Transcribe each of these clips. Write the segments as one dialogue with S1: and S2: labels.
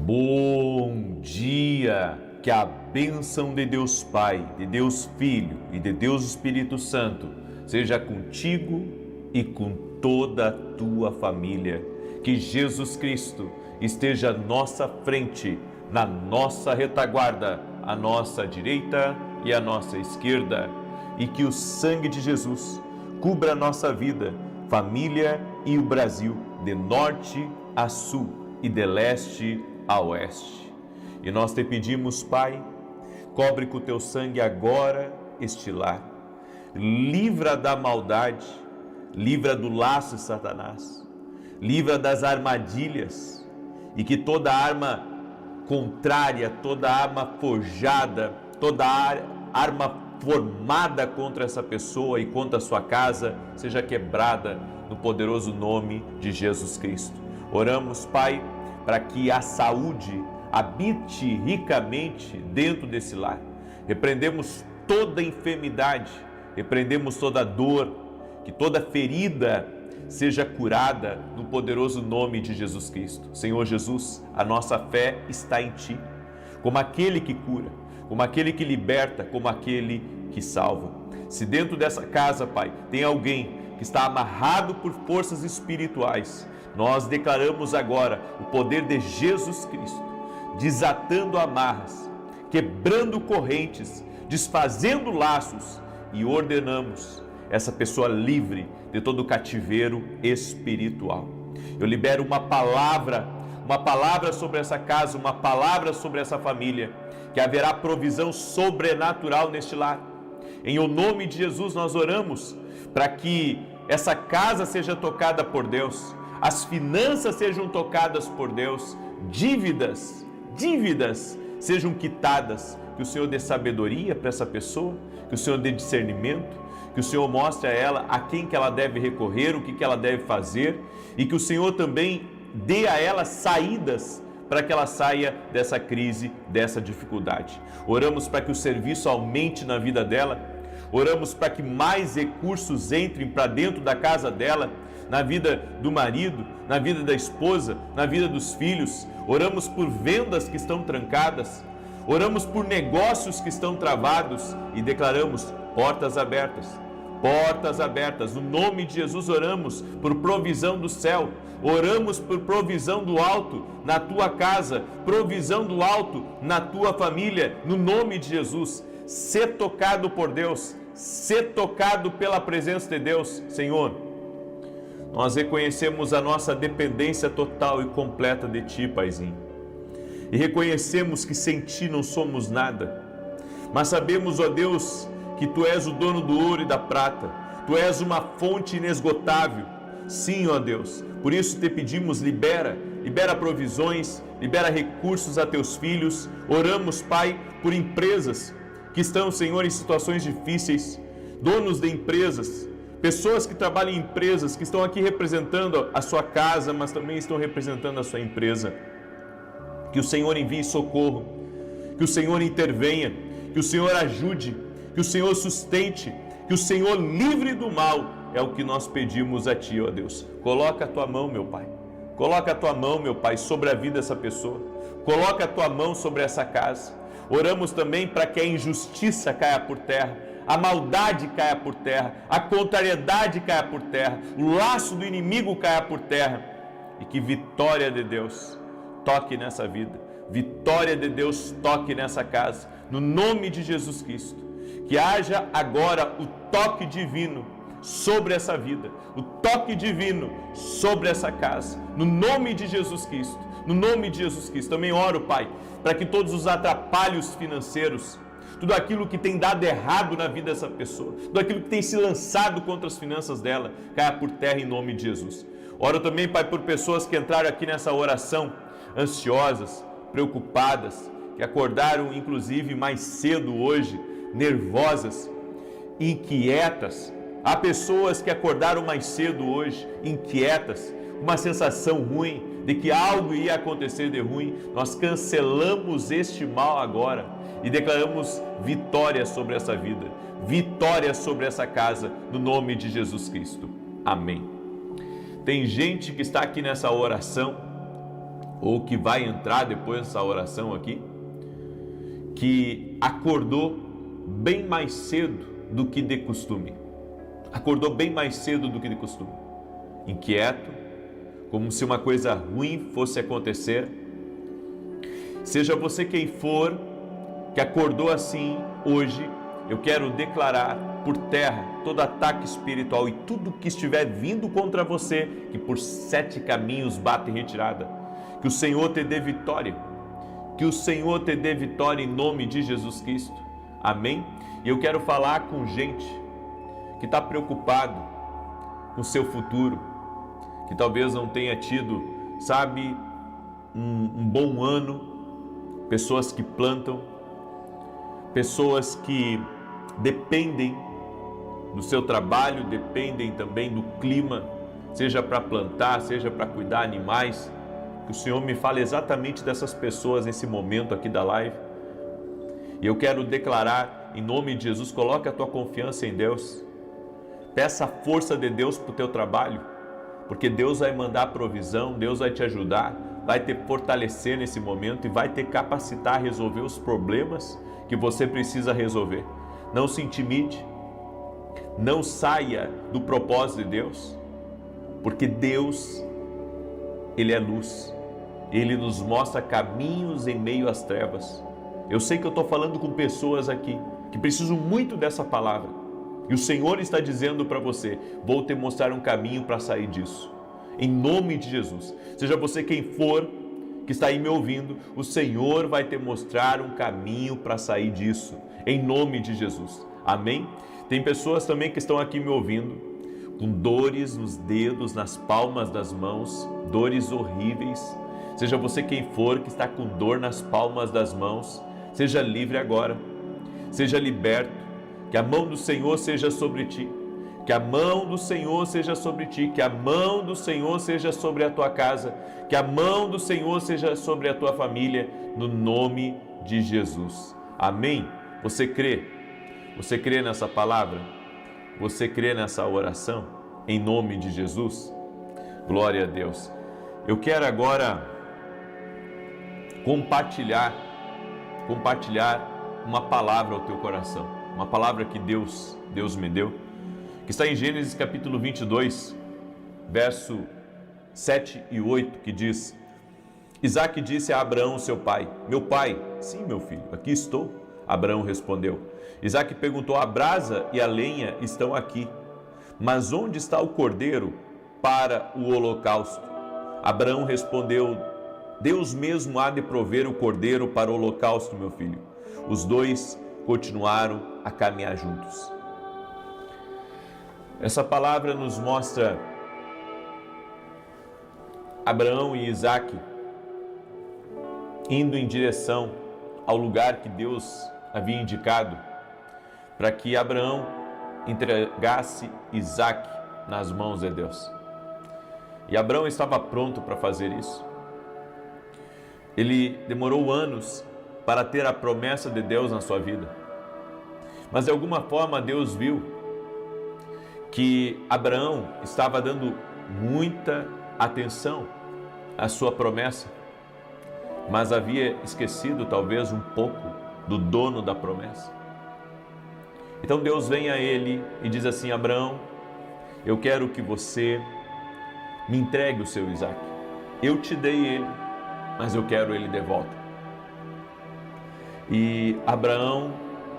S1: Bom dia! Que a bênção de Deus Pai, de Deus Filho e de Deus Espírito Santo seja contigo e com toda a tua família. Que Jesus Cristo esteja à nossa frente, na nossa retaguarda, à nossa direita e à nossa esquerda. E que o sangue de Jesus cubra a nossa vida, família e o Brasil, de norte a sul e de leste a oeste. E nós te pedimos, Pai, cobre com o teu sangue agora este lar. Livra da maldade, livra do laço de Satanás, livra das armadilhas, e que toda arma contrária, toda arma forjada, toda arma formada contra essa pessoa e contra a sua casa, seja quebrada no poderoso nome de Jesus Cristo. Oramos, Pai, para que a saúde habite ricamente dentro desse lar. Repreendemos toda enfermidade, repreendemos toda dor, que toda ferida seja curada no poderoso nome de Jesus Cristo. Senhor Jesus, a nossa fé está em Ti, como aquele que cura, como aquele que liberta, como aquele que salva. Se dentro dessa casa, Pai, tem alguém que está amarrado por forças espirituais, nós declaramos agora o poder de Jesus Cristo, desatando amarras, quebrando correntes, desfazendo laços, e ordenamos essa pessoa livre de todo cativeiro espiritual. Eu libero uma palavra sobre essa casa, uma palavra sobre essa família, que haverá provisão sobrenatural neste lar. Em o nome de Jesus nós oramos para que essa casa seja tocada por Deus, as finanças sejam tocadas por Deus, dívidas sejam quitadas, que o Senhor dê sabedoria para essa pessoa, que o Senhor dê discernimento, que o Senhor mostre a ela a quem que ela deve recorrer, o que ela deve fazer, e que o Senhor também dê a ela saídas para que ela saia dessa crise, dessa dificuldade. Oramos para que o serviço aumente na vida dela, oramos para que mais recursos entrem para dentro da casa dela, na vida do marido, na vida da esposa, na vida dos filhos. Oramos por vendas que estão trancadas, oramos por negócios que estão travados e declaramos portas abertas. Portas abertas, no nome de Jesus oramos por provisão do céu, oramos por provisão do alto na tua casa, provisão do alto na tua família, no nome de Jesus. Ser tocado por Deus, ser tocado pela presença de Deus. Senhor, nós reconhecemos a nossa dependência total e completa de Ti, Paizinho, e reconhecemos que sem Ti não somos nada, mas sabemos, ó Deus, que Tu és o dono do ouro e da prata, Tu és uma fonte inesgotável. Sim, ó Deus, por isso te pedimos, libera provisões, libera recursos a Teus filhos. Oramos, Pai, por empresas que estão, Senhor, em situações difíceis, donos de empresas, pessoas que trabalham em empresas, que estão aqui representando a sua casa, mas também estão representando a sua empresa. Que o Senhor envie socorro, que o Senhor intervenha, que o Senhor ajude, que o Senhor sustente, que o Senhor livre do mal, é o que nós pedimos a Ti, ó Deus. Coloca a Tua mão, meu Pai, coloca a Tua mão, meu Pai, sobre a vida dessa pessoa, coloca a Tua mão sobre essa casa. Oramos também para que a injustiça caia por terra, a maldade caia por terra, a contrariedade caia por terra, o laço do inimigo caia por terra, e que vitória de Deus toque nessa vida, vitória de Deus toque nessa casa, no nome de Jesus Cristo. Que haja agora o toque divino sobre essa vida, o toque divino sobre essa casa, no nome de Jesus Cristo, no nome de Jesus Cristo. Também oro, Pai, para que todos os atrapalhos financeiros, tudo aquilo que tem dado errado na vida dessa pessoa, tudo aquilo que tem se lançado contra as finanças dela, caia por terra em nome de Jesus. Oro também, Pai, por pessoas que entraram aqui nessa oração ansiosas, preocupadas, que acordaram inclusive mais cedo hoje, nervosas, inquietas. Há pessoas que acordaram mais cedo hoje, inquietas, uma sensação ruim de que algo ia acontecer de ruim. Nós cancelamos este mal agora e declaramos vitória sobre essa vida, vitória sobre essa casa, no nome de Jesus Cristo. Amém. Tem gente que está aqui nessa oração ou que vai entrar depois dessa oração aqui, que acordou bem mais cedo do que de costume. Acordou bem mais cedo do que de costume. Inquieto, como se uma coisa ruim fosse acontecer. Seja você quem for que acordou assim hoje, eu quero declarar por terra todo ataque espiritual e tudo que estiver vindo contra você, que por 7 caminhos bate em retirada. Que o Senhor te dê vitória. Que o Senhor te dê vitória em nome de Jesus Cristo. Amém? E eu quero falar com gente que está preocupado com o seu futuro, que talvez não tenha tido, sabe, um bom ano, pessoas que plantam, pessoas que dependem do seu trabalho, dependem também do clima, seja para plantar, seja para cuidar de animais. Que o Senhor me fale exatamente dessas pessoas nesse momento aqui da live. E eu quero declarar em nome de Jesus, coloque a tua confiança em Deus. Peça a força de Deus para o teu trabalho, porque Deus vai mandar provisão, Deus vai te ajudar, vai te fortalecer nesse momento e vai te capacitar a resolver os problemas que você precisa resolver. Não se intimide, não saia do propósito de Deus, porque Deus, Ele é luz, Ele nos mostra caminhos em meio às trevas. Eu sei que eu estou falando com pessoas aqui que precisam muito dessa palavra. E o Senhor está dizendo para você, vou te mostrar um caminho para sair disso. Em nome de Jesus. Seja você quem for que está aí me ouvindo, o Senhor vai te mostrar um caminho para sair disso. Em nome de Jesus. Amém? Tem pessoas também que estão aqui me ouvindo, com dores nos dedos, nas palmas das mãos, dores horríveis. Seja você quem for que está com dor nas palmas das mãos, seja livre agora. Seja liberto. Que a mão do Senhor seja sobre ti, que a mão do Senhor seja sobre ti, que a mão do Senhor seja sobre a tua casa, que a mão do Senhor seja sobre a tua família, no nome de Jesus. Amém? Você crê? Você crê nessa palavra? Você crê nessa oração? Em nome de Jesus? Glória a Deus. Eu quero agora compartilhar uma palavra ao teu coração. Uma palavra que Deus me deu, que está em Gênesis capítulo 22, verso 7 e 8, que diz: Isaque disse a Abraão, seu pai: Meu pai, sim, meu filho, aqui estou. Abraão respondeu. Isaque perguntou: A brasa e a lenha estão aqui, mas onde está o cordeiro para o holocausto? Abraão respondeu: Deus mesmo há de prover o cordeiro para o holocausto, meu filho. Os dois continuaram a caminhar juntos. Essa palavra nos mostra Abraão e Isaque indo em direção ao lugar que Deus havia indicado para que Abraão entregasse Isaque nas mãos de Deus. E Abraão estava pronto para fazer isso. Ele demorou anos para ter a promessa de Deus na sua vida. Mas de alguma forma Deus viu que Abraão estava dando muita atenção à sua promessa, mas havia esquecido talvez um pouco do dono da promessa. Então Deus vem a ele e diz assim: Abraão, eu quero que você me entregue o seu Isaque. Eu te dei ele, mas eu quero ele de volta. E Abraão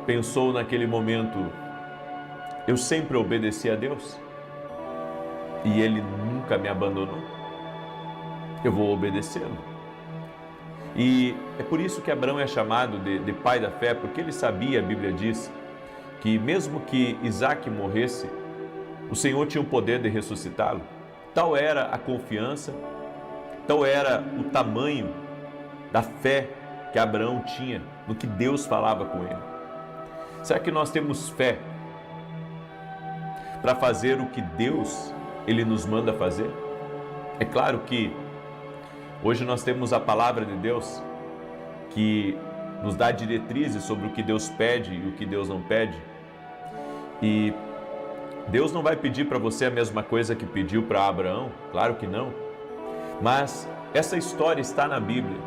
S1: pensou naquele momento: eu sempre obedeci a Deus e Ele nunca me abandonou, eu vou obedecê-lo. E é por isso que Abraão é chamado de pai da fé, porque ele sabia, a Bíblia diz, que mesmo que Isaque morresse, o Senhor tinha o poder de ressuscitá-lo. Tal era a confiança, tal era o tamanho da fé que Abraão tinha no que Deus falava com ele. Será que nós temos fé para fazer o que Deus Ele nos manda fazer? É claro que hoje nós temos a palavra de Deus que nos dá diretrizes sobre o que Deus pede e o que Deus não pede. E Deus não vai pedir para você a mesma coisa que pediu para Abraão, claro que não. Mas essa história está na Bíblia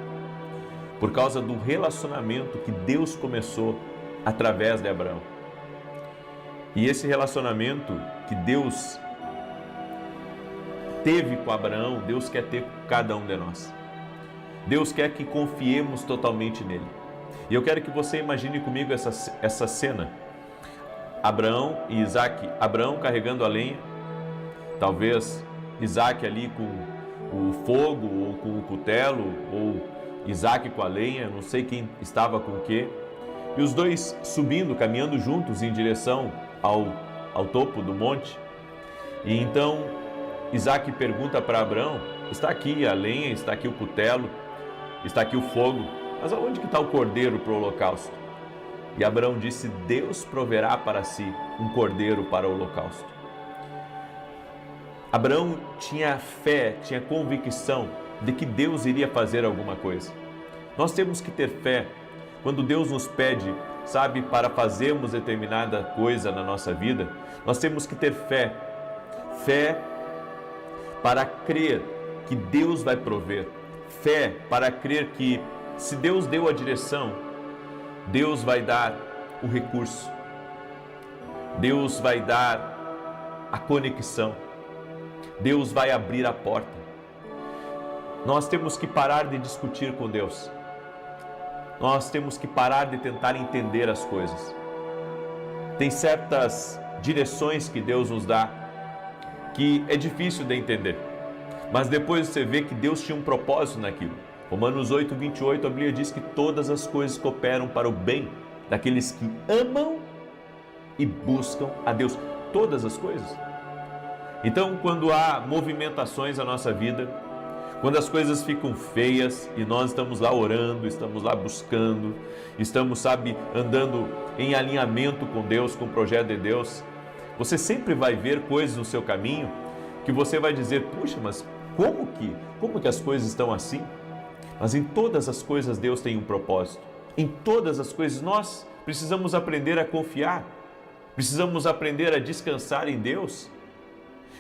S1: por causa do relacionamento que Deus começou através de Abraão. E esse relacionamento que Deus teve com Abraão, Deus quer ter com cada um de nós. Deus quer que confiemos totalmente nele. E eu quero que você imagine comigo essa cena. Abraão e Isaac, Abraão carregando a lenha, talvez Isaac ali com o fogo ou com o cutelo, ou Isaac com a lenha, não sei quem estava com o quê. E os dois subindo, caminhando juntos em direção ao topo do monte. E então Isaac pergunta para Abraão: está aqui a lenha, está aqui o cutelo, está aqui o fogo, mas aonde que está o cordeiro para o holocausto? E Abraão disse: Deus proverá para si um cordeiro para o holocausto. Abraão tinha fé, tinha convicção de que Deus iria fazer alguma coisa. Nós temos que ter fé quando Deus nos pede, sabe, para fazermos determinada coisa na nossa vida. Nós temos que ter fé, fé para crer que Deus vai prover, fé para crer que se Deus deu a direção, Deus vai dar o recurso, Deus vai dar a conexão, Deus vai abrir a porta. Nós temos que parar de discutir com Deus. Nós temos que parar de tentar entender as coisas. Tem certas direções que Deus nos dá que é difícil de entender, mas depois você vê que Deus tinha um propósito naquilo. Romanos 8:28, a Bíblia diz que todas as coisas cooperam para o bem daqueles que amam e buscam a Deus. Todas as coisas. Então, quando há movimentações na nossa vida, quando as coisas ficam feias e nós estamos lá orando, estamos lá buscando, estamos, sabe, andando em alinhamento com Deus, com o projeto de Deus, você sempre vai ver coisas no seu caminho que você vai dizer: puxa, mas como que as coisas estão assim? Mas em todas as coisas Deus tem um propósito. Em todas as coisas nós precisamos aprender a confiar, precisamos aprender a descansar em Deus.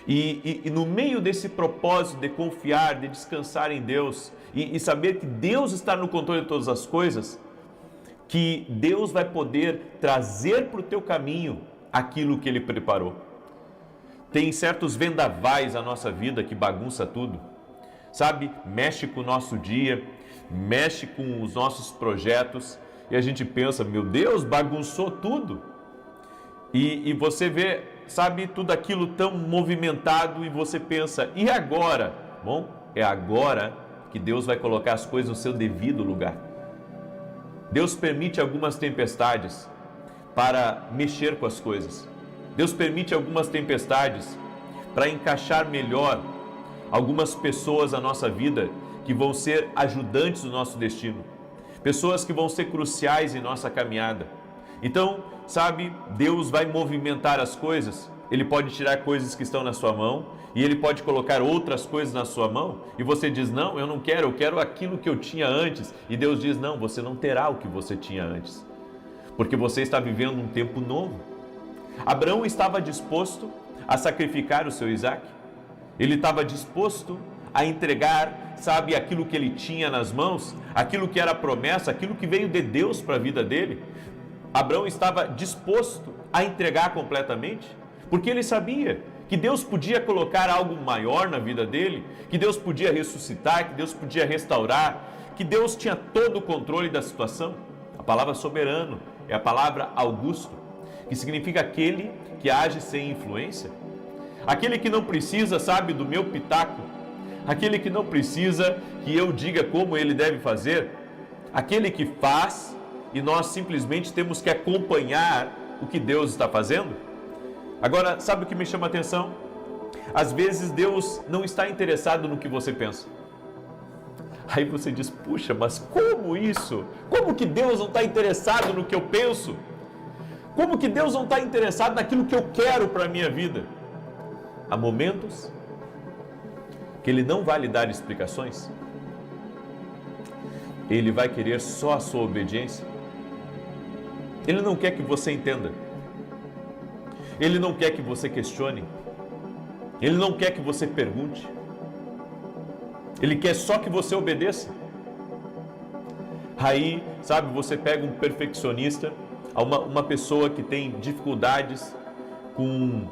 S1: E no meio desse propósito de confiar, de descansar em Deus e saber que Deus está no controle de todas as coisas, que Deus vai poder trazer para o teu caminho aquilo que Ele preparou. Tem certos vendavais na nossa vida que bagunça tudo, sabe? Mexe com o nosso dia, mexe com os nossos projetos e a gente pensa: meu Deus, bagunçou tudo. E você vê, sabe, tudo aquilo tão movimentado e você pensa: e agora? Bom, é agora que Deus vai colocar as coisas no seu devido lugar. Deus permite algumas tempestades para mexer com as coisas. Deus permite algumas tempestades para encaixar melhor algumas pessoas na nossa vida que vão ser ajudantes do nosso destino, pessoas que vão ser cruciais em nossa caminhada. Então, sabe, Deus vai movimentar as coisas. Ele pode tirar coisas que estão na sua mão e Ele pode colocar outras coisas na sua mão e você diz: não, eu não quero, eu quero aquilo que eu tinha antes. E Deus diz: não, você não terá o que você tinha antes, porque você está vivendo um tempo novo. Abraão estava disposto a sacrificar o seu Isaac. Ele estava disposto a entregar, sabe, aquilo que ele tinha nas mãos, aquilo que era promessa, aquilo que veio de Deus para a vida dele. Abraão estava disposto a entregar completamente, porque ele sabia que Deus podia colocar algo maior na vida dele, que Deus podia ressuscitar, que Deus podia restaurar, que Deus tinha todo o controle da situação. A palavra soberano é a palavra augusto, que significa aquele que age sem influência, aquele que não precisa, sabe, do meu pitaco, aquele que não precisa que eu diga como ele deve fazer, aquele que faz e nós simplesmente temos que acompanhar o que Deus está fazendo. Agora, sabe o que me chama a atenção? Às vezes Deus não está interessado no que você pensa. Aí você diz: puxa, mas como isso? Como que Deus não está interessado no que eu penso? Como que Deus não está interessado naquilo que eu quero para a minha vida? Há momentos que Ele não vai lhe dar explicações. Ele vai querer só a sua obediência. Ele não quer que você entenda. Ele não quer que você questione. Ele não quer que você pergunte. Ele quer só que você obedeça. Aí, sabe, você pega um perfeccionista, uma pessoa que tem dificuldades com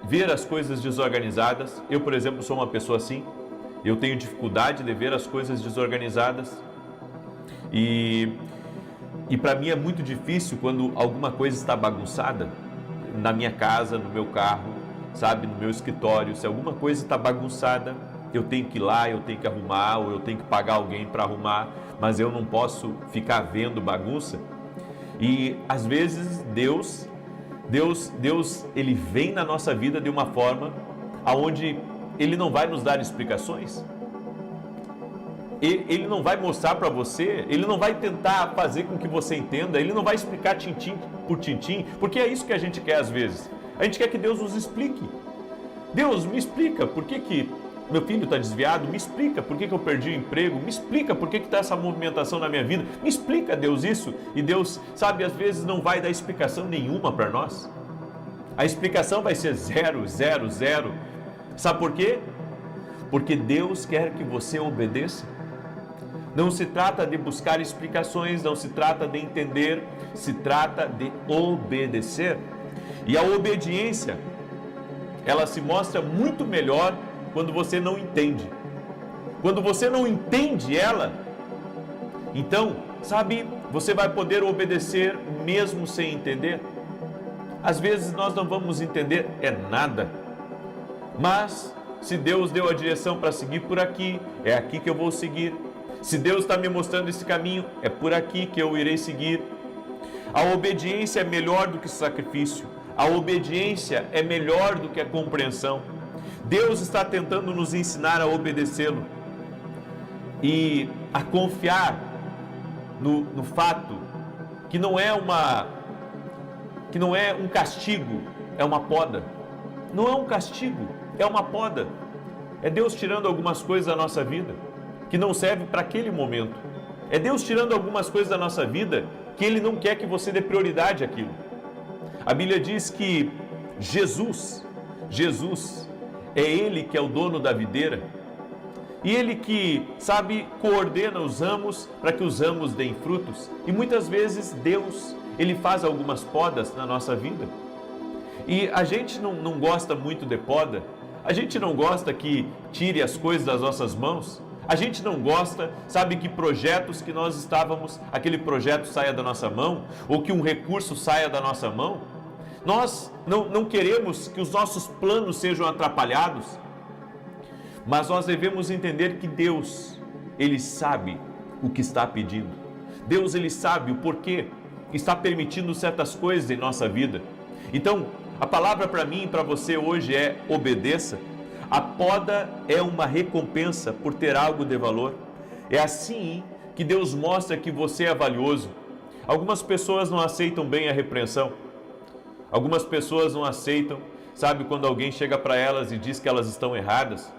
S1: ver as coisas desorganizadas. Eu, por exemplo, sou uma pessoa assim. Eu tenho dificuldade de ver as coisas desorganizadas. E para mim é muito difícil quando alguma coisa está bagunçada na minha casa, no meu carro, sabe, no meu escritório. Se alguma coisa está bagunçada, eu tenho que ir lá, eu tenho que arrumar, ou eu tenho que pagar alguém para arrumar, mas eu não posso ficar vendo bagunça. E às vezes Deus, ele vem na nossa vida de uma forma aonde Ele não vai nos dar explicações. Ele não vai mostrar para você, Ele não vai tentar fazer com que você entenda, Ele não vai explicar tintim por tintim, porque é isso que a gente quer às vezes. A gente quer que Deus nos explique. Deus, me explica por que meu filho está desviado, me explica por que eu perdi o emprego, me explica por que está essa movimentação na minha vida, me explica, Deus, isso. E Deus, sabe, às vezes não vai dar explicação nenhuma para nós. A explicação vai ser 0, 0, 0. Sabe por quê? Porque Deus quer que você obedeça. Não se trata de buscar explicações, não se trata de entender, se trata de obedecer. E a obediência, ela se mostra muito melhor quando você não entende. Quando você não entende ela, então, sabe, você vai poder obedecer mesmo sem entender. Às vezes nós não vamos entender nada, mas se Deus deu a direção para seguir por aqui, é aqui que eu vou seguir. Se Deus está me mostrando esse caminho, é por aqui que eu irei seguir. A obediência é melhor do que sacrifício. A obediência é melhor do que a compreensão. Deus está tentando nos ensinar a obedecê-lo e a confiar no fato que não é um castigo, é uma poda. Não é um castigo, é uma poda. É Deus tirando algumas coisas da nossa vida que não servem para aquele momento. É Deus tirando algumas coisas da nossa vida que Ele não quer que você dê prioridade àquilo. A Bíblia diz que Jesus é Ele que é o dono da videira e Ele que, sabe, coordena os ramos para que os ramos deem frutos. E muitas vezes Deus, Ele faz algumas podas na nossa vida. E a gente não gosta muito de poda, a gente não gosta que tire as coisas das nossas mãos, a gente não gosta, sabe, que projetos que nós estávamos, aquele projeto saia da nossa mão, ou que um recurso saia da nossa mão. Nós não queremos que os nossos planos sejam atrapalhados, mas nós devemos entender que Deus, Ele sabe o que está pedindo. Deus, Ele sabe o porquê está permitindo certas coisas em nossa vida. Então, a palavra para mim e para você hoje é: obedeça. A poda é uma recompensa por ter algo de valor. É assim que Deus mostra que você é valioso. Algumas pessoas não aceitam bem a repreensão. Algumas pessoas não aceitam, sabe, quando alguém chega para elas e diz que elas estão erradas.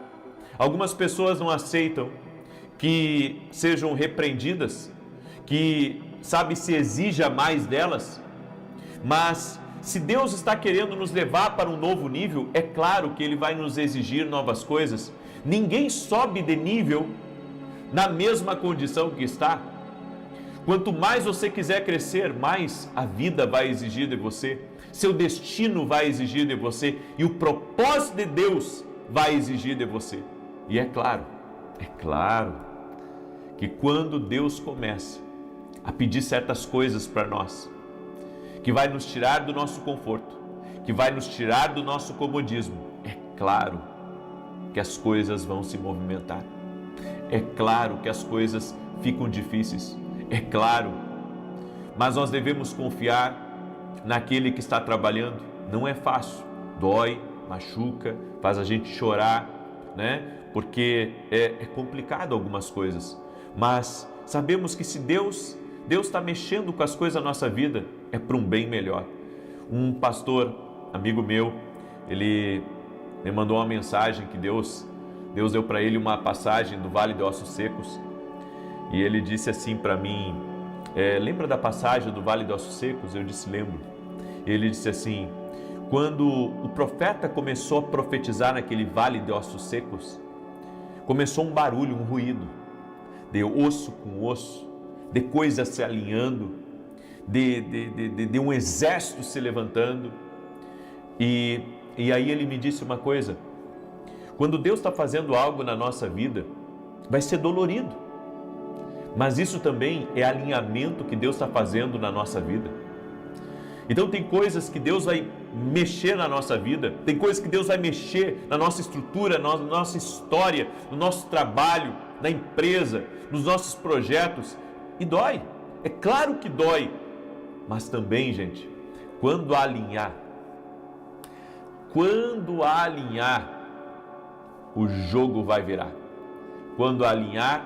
S1: Algumas pessoas não aceitam que sejam repreendidas, que, sabe, se exija mais delas. Mas se Deus está querendo nos levar para um novo nível, é claro que Ele vai nos exigir novas coisas. Ninguém sobe de nível na mesma condição que está. Quanto mais você quiser crescer, mais a vida vai exigir de você. Seu destino vai exigir de você. E o propósito de Deus vai exigir de você. E é claro que quando Deus começa a pedir certas coisas para nós, que vai nos tirar do nosso conforto, que vai nos tirar do nosso comodismo, é claro que as coisas vão se movimentar. É claro que as coisas ficam difíceis. É claro. Mas nós devemos confiar naquele que está trabalhando. Não é fácil. Dói, machuca, faz a gente chorar, né? Porque é complicado algumas coisas. Mas sabemos que se Deus está mexendo com as coisas da nossa vida, é para um bem melhor. Um pastor, amigo meu, ele me mandou uma mensagem que Deus deu para ele uma passagem do Vale de Ossos Secos. E ele disse assim para mim, lembra da passagem do Vale de Ossos Secos? Eu disse, lembro. Ele disse assim: quando o profeta começou a profetizar naquele Vale de Ossos Secos, começou um barulho, um ruído, de osso com osso, de coisas se alinhando, de um exército se levantando. E aí ele me disse uma coisa: quando Deus está fazendo algo na nossa vida, vai ser dolorido, mas isso também é alinhamento que Deus está fazendo na nossa vida. Então tem coisas que Deus vai mexer na nossa vida, tem coisas que Deus vai mexer na nossa estrutura, na nossa história, no nosso trabalho, na empresa, nos nossos projetos, e dói, é claro que dói, mas também, gente, quando alinhar, o jogo vai virar. Quando alinhar,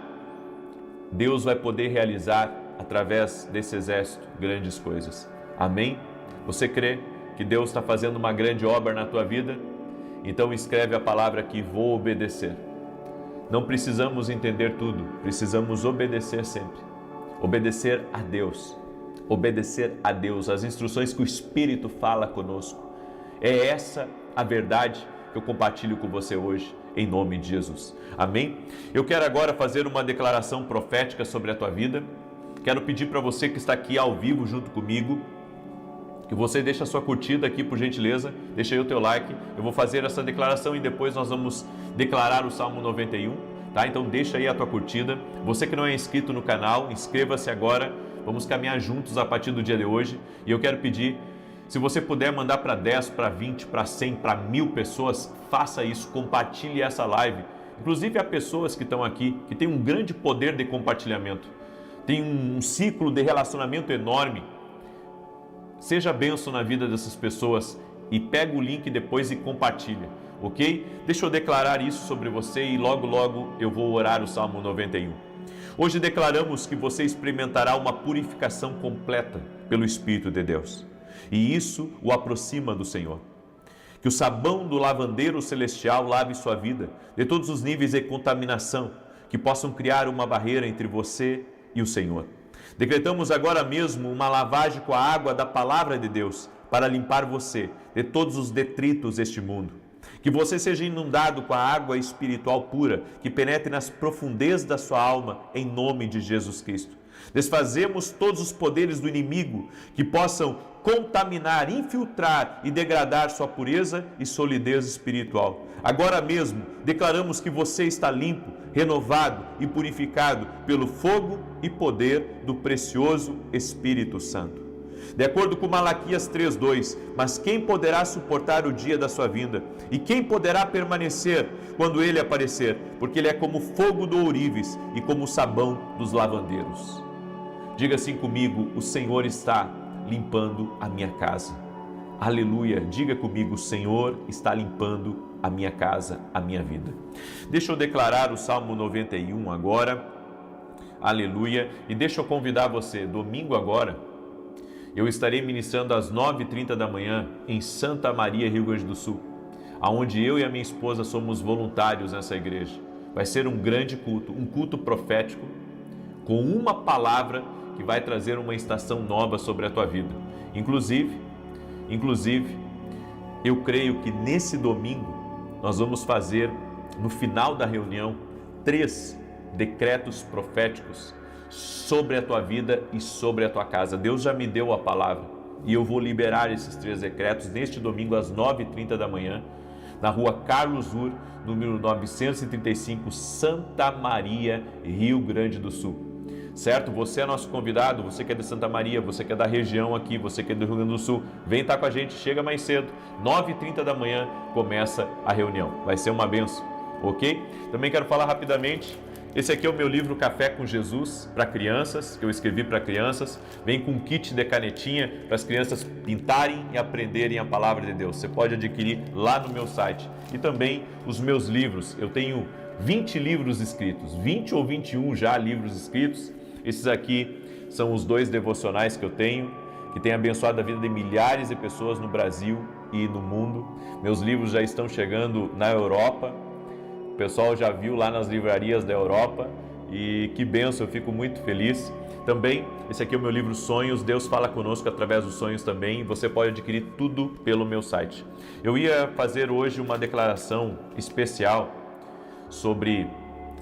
S1: Deus vai poder realizar através desse exército grandes coisas. Amém? Você crê que Deus está fazendo uma grande obra na tua vida? Então escreve a palavra aqui: vou obedecer. Não precisamos entender tudo, precisamos obedecer sempre. Obedecer a Deus. Obedecer a Deus, as instruções que o Espírito fala conosco. É essa a verdade que eu compartilho com você hoje, em nome de Jesus. Amém? Eu quero agora fazer uma declaração profética sobre a tua vida. Quero pedir para você que está aqui ao vivo junto comigo, que você deixe a sua curtida aqui, por gentileza, deixa aí o teu like. Eu vou fazer essa declaração e depois nós vamos declarar o Salmo 91, tá? Então deixa aí a tua curtida. Você que não é inscrito no canal, inscreva-se agora. Vamos caminhar juntos a partir do dia de hoje. E eu quero pedir, se você puder mandar para 10, para 20, para 100, para 1000 pessoas, faça isso, compartilhe essa live. Inclusive há pessoas que estão aqui, que têm um grande poder de compartilhamento, tem um ciclo de relacionamento enorme. Seja bênção na vida dessas pessoas e pega o link depois e compartilha, ok? Deixa eu declarar isso sobre você e logo eu vou orar o Salmo 91. Hoje declaramos que você experimentará uma purificação completa pelo Espírito de Deus. E isso o aproxima do Senhor. Que o sabão do lavandeiro celestial lave sua vida de todos os níveis de contaminação que possam criar uma barreira entre você e o Senhor. Decretamos agora mesmo uma lavagem com a água da palavra de Deus para limpar você de todos os detritos deste mundo. Que você seja inundado com a água espiritual pura que penetre nas profundezas da sua alma, em nome de Jesus Cristo. Desfazemos todos os poderes do inimigo que possam contaminar, infiltrar e degradar sua pureza e solidez espiritual. Agora mesmo, declaramos que você está limpo, renovado e purificado pelo fogo e poder do precioso Espírito Santo. De acordo com Malaquias 3:2, mas quem poderá suportar o dia da sua vinda? E quem poderá permanecer quando ele aparecer? Porque ele é como fogo do ourives e como o sabão dos lavandeiros. Diga assim comigo: o Senhor está limpando a minha casa. Aleluia! Diga comigo: o Senhor está limpando a minha casa, a minha vida. Deixa eu declarar o Salmo 91 agora. Aleluia! E deixa eu convidar você, domingo agora, eu estarei ministrando às 9h30 da manhã em Santa Maria, Rio Grande do Sul, aonde eu e a minha esposa somos voluntários nessa igreja. Vai ser um grande culto, um culto profético, com uma palavra que vai trazer uma estação nova sobre a tua vida. Inclusive, eu creio que nesse domingo nós vamos fazer, no final da reunião, 3 decretos proféticos sobre a tua vida e sobre a tua casa. Deus já me deu a palavra e eu vou liberar esses 3 decretos neste domingo às 9h30 da manhã, na rua Carlos Ur, número 935, Santa Maria, Rio Grande do Sul. Certo? Você é nosso convidado, você que é de Santa Maria, você que é da região aqui, você que é do Rio Grande do Sul, vem estar com a gente, chega mais cedo, 9h30 da manhã começa a reunião, vai ser uma bênção, ok? Também quero falar rapidamente, esse aqui é o meu livro Café com Jesus para crianças, que eu escrevi para crianças, vem com um kit de canetinha para as crianças pintarem e aprenderem a palavra de Deus. Você pode adquirir lá no meu site. E também os meus livros, eu tenho 20 livros escritos, 20 ou 21 já livros escritos. Esses aqui são os 2 devocionais que eu tenho, que têm abençoado a vida de milhares de pessoas no Brasil e no mundo. Meus livros já estão chegando na Europa, o pessoal já viu lá nas livrarias da Europa e que bênção, eu fico muito feliz. Também, esse aqui é o meu livro Sonhos, Deus fala conosco através dos sonhos também, você pode adquirir tudo pelo meu site. Eu ia fazer hoje uma declaração especial sobre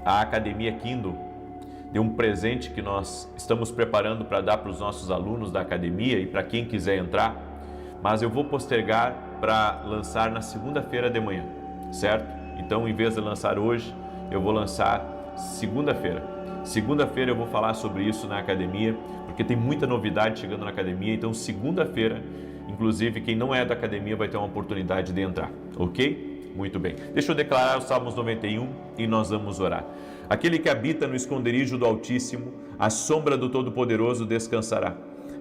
S1: a Academia Kindle de um presente que nós estamos preparando para dar para os nossos alunos da academia e para quem quiser entrar, mas eu vou postergar para lançar na segunda-feira de manhã, certo? Então, em vez de lançar hoje, eu vou lançar segunda-feira. Segunda-feira eu vou falar sobre isso na academia, porque tem muita novidade chegando na academia, então segunda-feira, inclusive quem não é da academia vai ter uma oportunidade de entrar, ok? Muito bem. Deixa eu declarar os Salmos 91 e nós vamos orar. Aquele que habita no esconderijo do Altíssimo, à sombra do Todo-Poderoso descansará.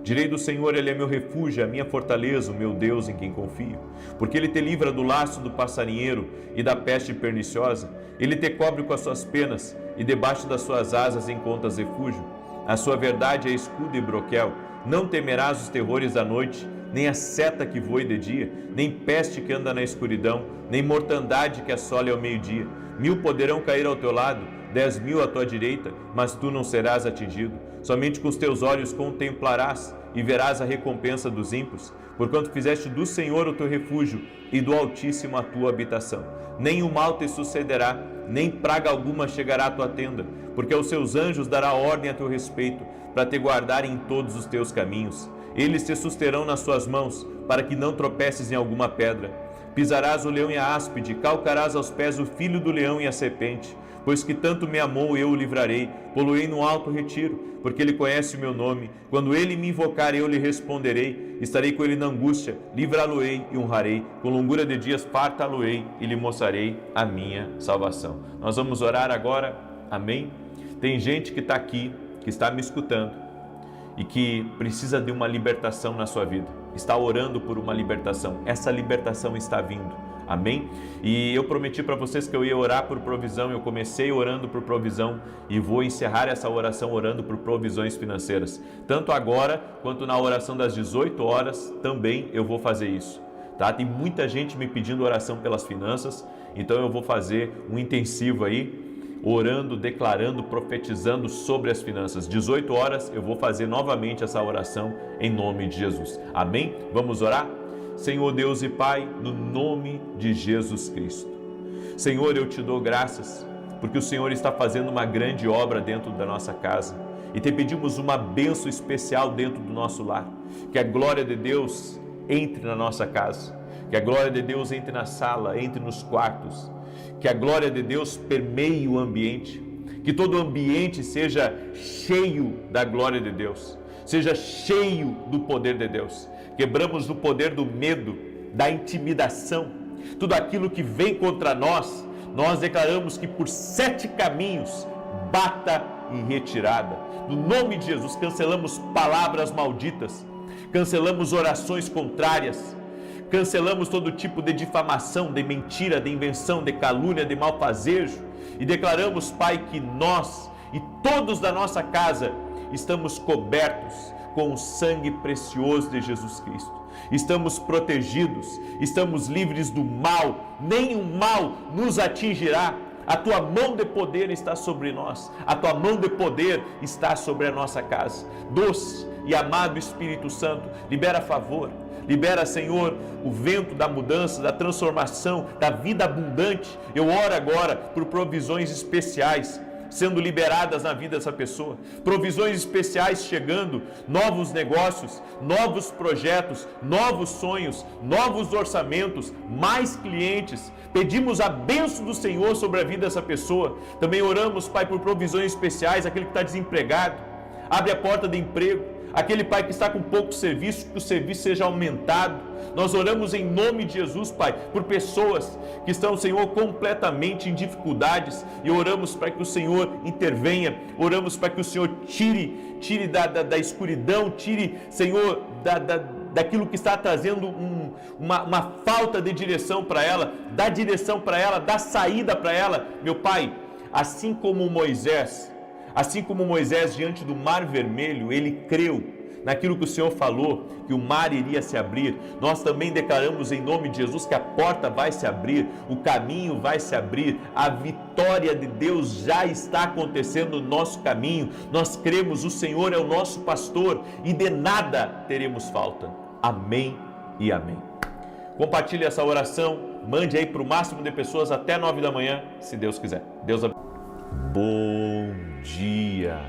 S1: Direi do Senhor, Ele é meu refúgio, a minha fortaleza, o meu Deus em quem confio. Porque Ele te livra do laço do passarinheiro e da peste perniciosa. Ele te cobre com as suas penas e debaixo das suas asas encontras refúgio. A sua verdade é escudo e broquel. Não temerás os terrores da noite, nem a seta que voe de dia, nem peste que anda na escuridão, nem mortandade que assole ao meio-dia. 1000 poderão cair ao teu lado, 10.000 à tua direita, mas tu não serás atingido. Somente com os teus olhos contemplarás e verás a recompensa dos ímpios, porquanto fizeste do Senhor o teu refúgio e do Altíssimo a tua habitação. Nem o mal te sucederá, nem praga alguma chegará à tua tenda, porque aos seus anjos dará ordem a teu respeito, para te guardarem em todos os teus caminhos. Eles te susterão nas suas mãos, para que não tropeces em alguma pedra. Pisarás o leão e a áspide, calcarás aos pés o filho do leão e a serpente. Pois que tanto me amou, eu o livrarei, pô-lo-ei no alto retiro, porque ele conhece o meu nome. Quando ele me invocar, eu lhe responderei. Estarei com ele na angústia, livrá-lo-ei e honrarei. Com longura de dias fartá-lo-ei e lhe mostrarei a minha salvação. Nós vamos orar agora, amém? Tem gente que está aqui, que está me escutando e que precisa de uma libertação na sua vida. Está orando por uma libertação. Essa libertação está vindo. Amém? E eu prometi para vocês que eu ia orar por provisão. Eu comecei orando por provisão e vou encerrar essa oração orando por provisões financeiras. Tanto agora quanto na oração das 18 horas também eu vou fazer isso. Tá? Tem muita gente me pedindo oração pelas finanças, então eu vou fazer um intensivo aí, orando, declarando, profetizando sobre as finanças. 18 horas eu vou fazer novamente essa oração em nome de Jesus. Amém? Vamos orar? Senhor Deus e Pai, no nome de Jesus Cristo. Senhor, eu te dou graças, porque o Senhor está fazendo uma grande obra dentro da nossa casa. E te pedimos uma bênção especial dentro do nosso lar. Que a glória de Deus entre na nossa casa. Que a glória de Deus entre na sala, entre nos quartos. Que a glória de Deus permeie o ambiente. Que todo o ambiente seja cheio da glória de Deus. Seja cheio do poder de Deus. Quebramos o poder do medo, da intimidação, tudo aquilo que vem contra nós, nós declaramos que por 7 caminhos bata em retirada. No nome de Jesus, cancelamos palavras malditas, cancelamos orações contrárias, cancelamos todo tipo de difamação, de mentira, de invenção, de calúnia, de malfazejo e declaramos, Pai, que nós e todos da nossa casa estamos cobertos com o sangue precioso de Jesus Cristo. Estamos protegidos, estamos livres do mal, nenhum mal nos atingirá. A tua mão de poder está sobre nós, a tua mão de poder está sobre a nossa casa. Doce e amado Espírito Santo, libera favor, libera, Senhor, o vento da mudança, da transformação, da vida abundante. Eu oro agora por provisões especiais sendo liberadas na vida dessa pessoa, provisões especiais chegando, novos negócios, novos projetos, novos sonhos, novos orçamentos, mais clientes. Pedimos a bênção do Senhor sobre a vida dessa pessoa. Também oramos, Pai, por provisões especiais, aquele que está desempregado, abre a porta de emprego. Aquele pai que está com pouco serviço, que o serviço seja aumentado. Nós oramos em nome de Jesus, Pai, por pessoas que estão, Senhor, completamente em dificuldades, e oramos para que o Senhor intervenha, oramos para que o Senhor tire da escuridão, tire, Senhor, daquilo que está trazendo uma falta de direção para ela, dá direção para ela, dá saída para ela. Meu Pai, assim como Moisés diante do Mar Vermelho, ele creu naquilo que o Senhor falou, que o mar iria se abrir. Nós também declaramos em nome de Jesus que a porta vai se abrir, o caminho vai se abrir, a vitória de Deus já está acontecendo no nosso caminho. Nós cremos, o Senhor é o nosso pastor e de nada teremos falta. Amém e amém. Compartilhe essa oração, mande aí para o máximo de pessoas até 9 da manhã, se Deus quiser. Deus abençoe. Bom dia!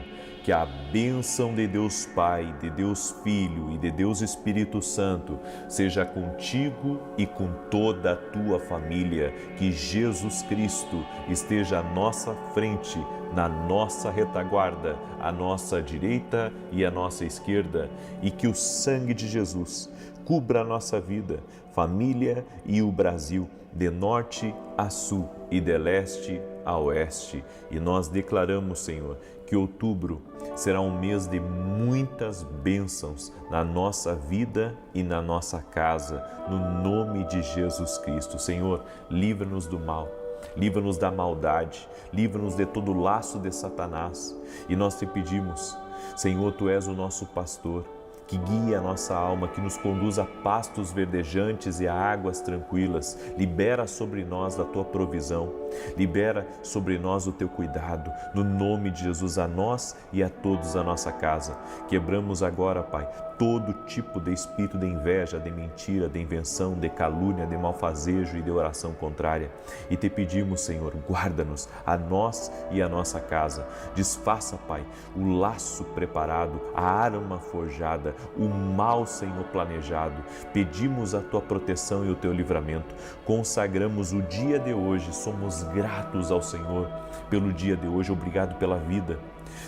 S1: Que a bênção de Deus Pai, de Deus Filho e de Deus Espírito Santo seja contigo e com toda a tua família. Que Jesus Cristo esteja à nossa frente, na nossa retaguarda, à nossa direita e à nossa esquerda, e que o sangue de Jesus cubra a nossa vida, família e o Brasil, de norte a sul e de leste a oeste. E nós declaramos, Senhor, que outubro será um mês de muitas bênçãos na nossa vida e na nossa casa, no nome de Jesus Cristo. Senhor, livra-nos do mal, livra-nos da maldade, livra-nos de todo laço de Satanás. E nós te pedimos, Senhor, Tu és o nosso pastor, que guie a nossa alma, que nos conduz a pastos verdejantes e a águas tranquilas. Libera sobre nós da Tua provisão, libera sobre nós o Teu cuidado, no nome de Jesus, a nós e a todos a nossa casa. Quebramos agora, Pai, todo tipo de espírito de inveja, de mentira, de invenção, de calúnia, de malfazejo e de oração contrária. E te pedimos, Senhor, guarda-nos, a nós e a nossa casa. Desfaça, Pai, o laço preparado, a arma forjada, o mal, Senhor, planejado. Pedimos a Tua proteção e o Teu livramento. Consagramos o dia de hoje, somos gratos ao Senhor pelo dia de hoje. Obrigado pela vida.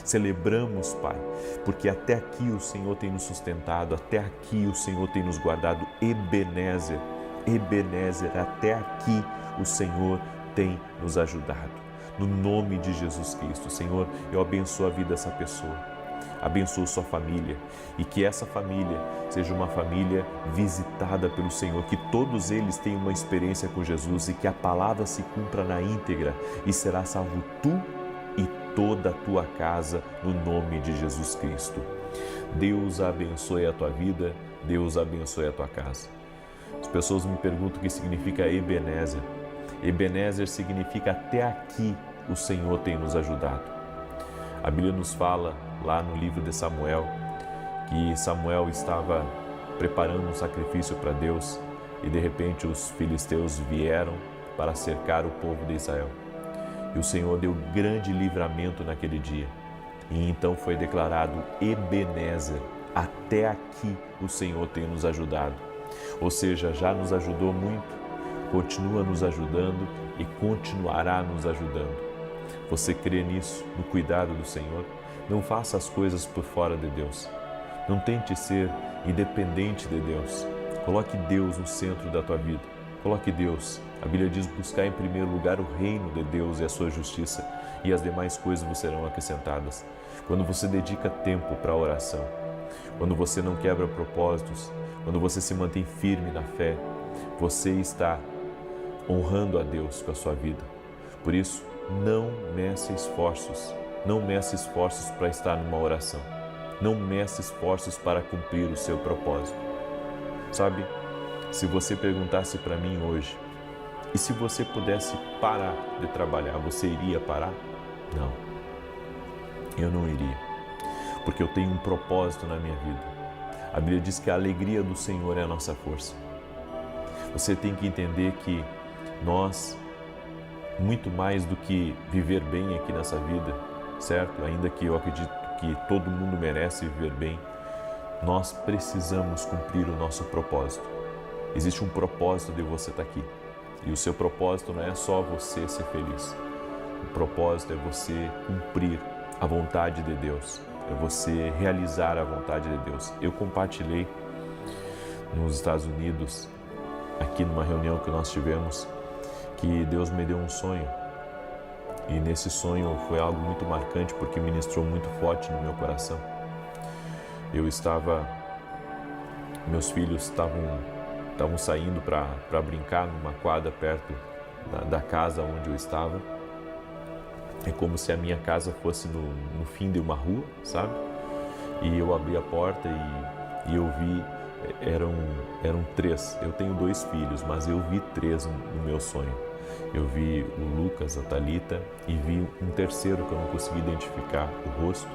S1: Celebramos, Pai, porque até aqui o Senhor tem nos sustentado, até aqui o Senhor tem nos guardado. Ebenezer, Ebenezer, até aqui o Senhor tem nos ajudado. No nome de Jesus Cristo, Senhor, eu abençoo a vida dessa pessoa. Abençoa sua família e que essa família seja uma família visitada pelo Senhor, que todos eles tenham uma experiência com Jesus e que a palavra se cumpra na íntegra e será salvo tu e toda a tua casa, no nome de Jesus Cristo. Deus abençoe a tua vida, Deus abençoe a tua casa. As pessoas me perguntam o que significa Ebenezer. Ebenezer significa até aqui o Senhor tem nos ajudado. A Bíblia nos fala lá no livro de Samuel que Samuel estava preparando um sacrifício para Deus e de repente os filisteus vieram para cercar o povo de Israel. E o Senhor deu grande livramento naquele dia. E então foi declarado Ebenezer, até aqui o Senhor tem nos ajudado. Ou seja, já nos ajudou muito, continua nos ajudando e continuará nos ajudando. Você crê nisso, no cuidado do Senhor? Não faça as coisas por fora de Deus. Não tente ser independente de Deus. Coloque Deus no centro da tua vida. Coloque Deus. A Bíblia diz: buscar em primeiro lugar o reino de Deus e a sua justiça, e as demais coisas vos serão acrescentadas. Quando você dedica tempo para a oração, quando você não quebra propósitos, quando você se mantém firme na fé, você está honrando a Deus com a sua vida. Por isso, não meça esforços. Não meça esforços para estar numa oração. Não meça esforços para cumprir o seu propósito. Sabe, se você perguntasse para mim hoje, e se você pudesse parar de trabalhar, você iria parar? Não, eu não iria, porque eu tenho um propósito na minha vida. A Bíblia diz que a alegria do Senhor é a nossa força. Você tem que entender que nós, muito mais do que viver bem aqui nessa vida, certo? Ainda que eu acredito que todo mundo merece viver bem, nós precisamos cumprir o nosso propósito. Existe um propósito de você estar aqui. E o seu propósito não é só você ser feliz. O propósito é você cumprir a vontade de Deus. É você realizar a vontade de Deus. Eu compartilhei nos Estados Unidos, aqui numa reunião que nós tivemos, que Deus me deu um sonho. E nesse sonho foi algo muito marcante, porque ministrou muito forte no meu coração. Meus filhos estavam saindo para brincar numa quadra perto da casa onde eu estava. É como se a minha casa fosse no fim de uma rua, sabe? E eu abri a porta e eu vi, eram 3. Eu tenho 2 filhos, mas eu vi 3 no meu sonho. Eu vi o Lucas, a Thalita, e vi um terceiro que eu não consegui identificar o rosto.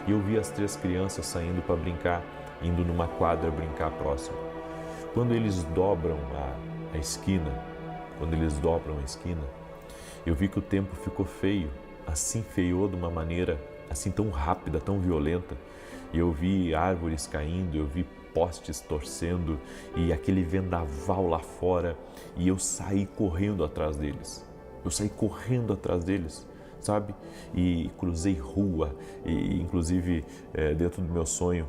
S1: E eu vi as 3 crianças saindo para brincar, indo numa quadra brincar próximo. Quando eles dobram a esquina, eu vi que o tempo ficou feio. assim feiou de uma maneira assim tão rápida, tão violenta. E eu vi árvores caindo, eu vi postes torcendo e aquele vendaval lá fora, e eu saí correndo atrás deles. Eu saí correndo atrás deles, sabe? E cruzei rua, e inclusive dentro do meu sonho,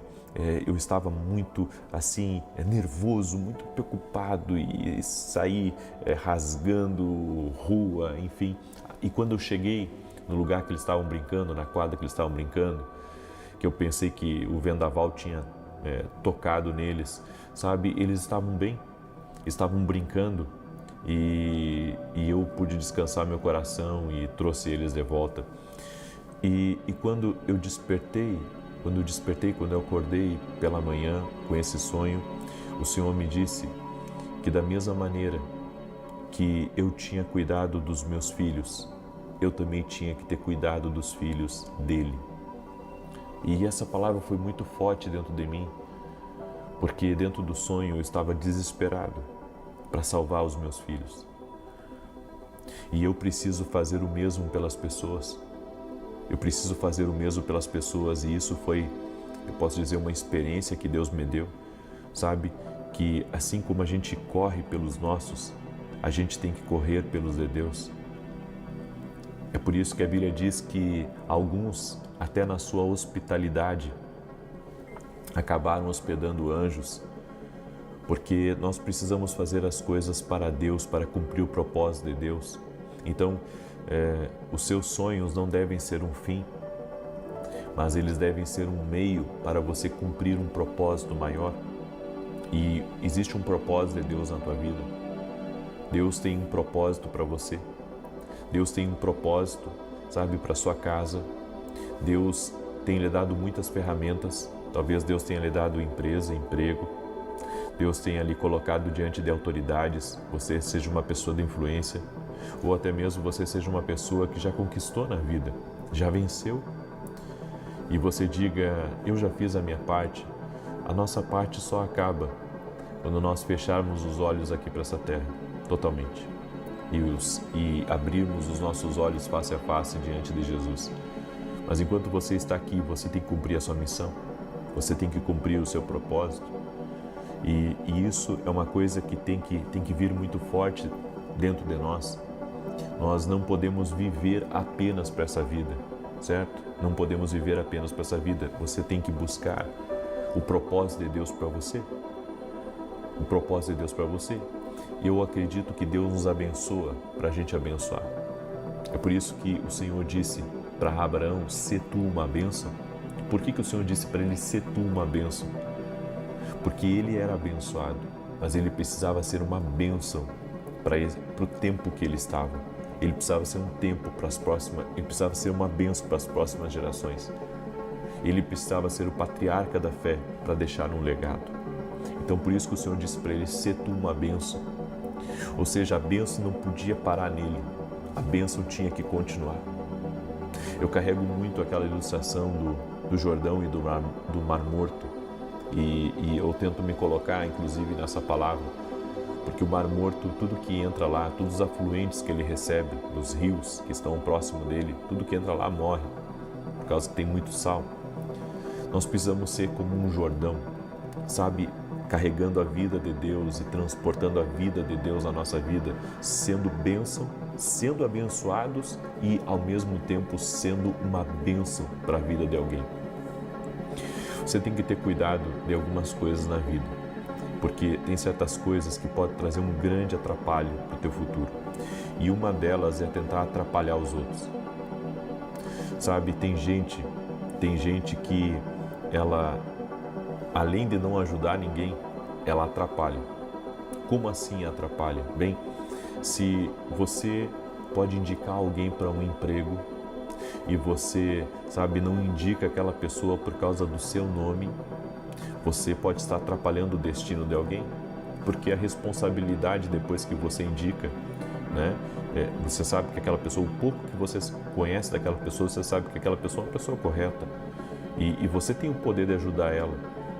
S1: eu estava muito assim, nervoso, muito preocupado, e saí rasgando rua, enfim. E quando eu cheguei no lugar que eles estavam brincando, na quadra que eles estavam brincando, que eu pensei que o vendaval tinha tocado neles, sabe? Eles estavam bem, estavam brincando, e eu pude descansar meu coração e trouxe eles de volta. E quando eu despertei, quando eu acordei pela manhã com esse sonho, o Senhor me disse que da mesma maneira que eu tinha cuidado dos meus filhos, eu também tinha que ter cuidado dos filhos dele. E essa palavra foi muito forte dentro de mim, porque dentro do sonho eu estava desesperado para salvar os meus filhos. E eu preciso fazer o mesmo pelas pessoas. Eu preciso fazer o mesmo pelas pessoas, e isso foi, eu posso dizer, uma experiência que Deus me deu, sabe? Que assim como a gente corre pelos nossos, a gente tem que correr pelos de Deus. É por isso que a Bíblia diz que alguns, até na sua hospitalidade, acabaram hospedando anjos, porque nós precisamos fazer as coisas para Deus, para cumprir o propósito de Deus. Então, os seus sonhos não devem ser um fim, mas eles devem ser um meio para você cumprir um propósito maior. E existe um propósito de Deus na tua vida. Deus tem um propósito para você. Deus tem um propósito, sabe, para sua casa. Deus tem lhe dado muitas ferramentas. Talvez Deus tenha lhe dado empresa, emprego. Deus tenha lhe colocado diante de autoridades. Você seja uma pessoa de influência, ou até mesmo você seja uma pessoa que já conquistou na vida, já venceu. E você diga: eu já fiz a minha parte. A nossa parte só acaba quando nós fecharmos os olhos aqui para essa terra, totalmente, e abrirmos os nossos olhos face a face diante de Jesus. Mas enquanto você está aqui, você tem que cumprir a sua missão, você tem que cumprir o seu propósito, e isso é uma coisa que tem que vir muito forte dentro de nós. Nós não podemos viver apenas para essa vida, certo? Não podemos viver apenas para essa vida. Você tem que buscar o propósito de Deus para você. O propósito de Deus para você. Eu acredito que Deus nos abençoa para a gente abençoar. É por isso que o Senhor disse para Abraão: "Sê tu uma bênção". Por que o Senhor disse para ele: "Sê tu uma bênção"? Porque ele era abençoado, mas ele precisava ser uma bênção para o tempo que ele estava. Ele precisava ser um tempo para as próximas, ele precisava ser uma bênção para as próximas gerações. Ele precisava ser o patriarca da fé para deixar um legado. Então por isso que o Senhor disse para ele: "Sê tu uma bênção". Ou seja, a bênção não podia parar nele, a bênção tinha que continuar. Eu carrego muito aquela ilustração do Jordão e do Mar Morto, e eu tento me colocar inclusive nessa palavra, porque o Mar Morto, tudo que entra lá, todos os afluentes que ele recebe dos rios que estão próximo dele, tudo que entra lá morre, por causa que tem muito sal. Nós precisamos ser como um Jordão, sabe, carregando a vida de Deus e transportando a vida de Deus na nossa vida, sendo bênção, sendo abençoados e ao mesmo tempo sendo uma bênção para a vida de alguém. Você tem que ter cuidado de algumas coisas na vida, porque tem certas coisas que podem trazer um grande atrapalho para o teu futuro. E uma delas é tentar atrapalhar os outros. Sabe, tem gente que ela, além de não ajudar ninguém, ela atrapalha. Como assim atrapalha? Bem, se você pode indicar alguém para um emprego e você, sabe, não indica aquela pessoa por causa do seu nome, você pode estar atrapalhando o destino de alguém, porque a responsabilidade depois que você indica, né? Você sabe que aquela pessoa, o pouco que você conhece daquela pessoa, você sabe que aquela pessoa é uma pessoa correta, e você tem o poder de ajudar ela,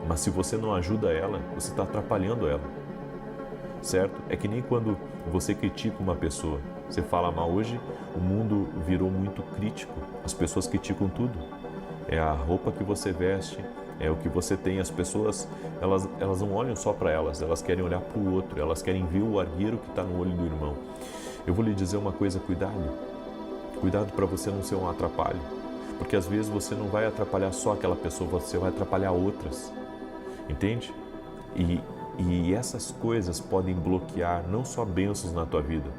S1: mas se você não ajuda ela, você está atrapalhando ela, certo? É que nem quando você critica uma pessoa, você fala mal. Hoje o mundo virou muito crítico, as pessoas criticam tudo. É a roupa que você veste, é o que você tem. As pessoas, elas não olham só para elas, elas querem olhar para o outro, elas querem ver o argueiro que está no olho do irmão. Eu vou lhe dizer uma coisa, cuidado para você não ser um atrapalho, porque às vezes você não vai atrapalhar só aquela pessoa, você vai atrapalhar outras, entende? E essas coisas podem bloquear não só bênçãos na tua vida,